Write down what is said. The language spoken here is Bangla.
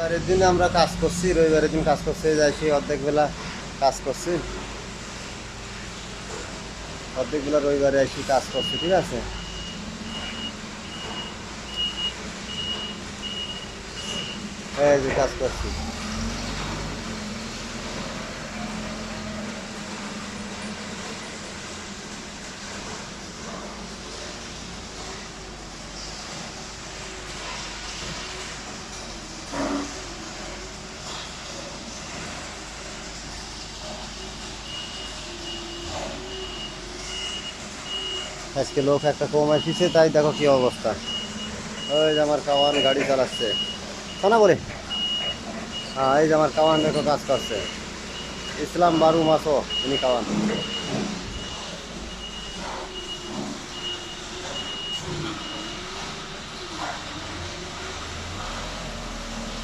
রবিবারের দিন আমরা কাজ করছি, রবিবারের দিন কাজ করতে যাইছি, অর্ধেক বেলা কাজ করছি, অর্ধেক বেলা রবিবারে এসে কাজ করছি, ঠিক আছে। এই যে কাজ করছি। আজকে লোক একটা কম আসিছে, তাই দেখো কি অবস্থা। ওই যে আমার কাওয়ান গাড়ি চালাচ্ছে, শোনা বলে। হ্যাঁ, এই যে আমার কাওয়ান দেখো কাজ করছে, ইসলাম বারু মাসও ইনি কাওয়ান।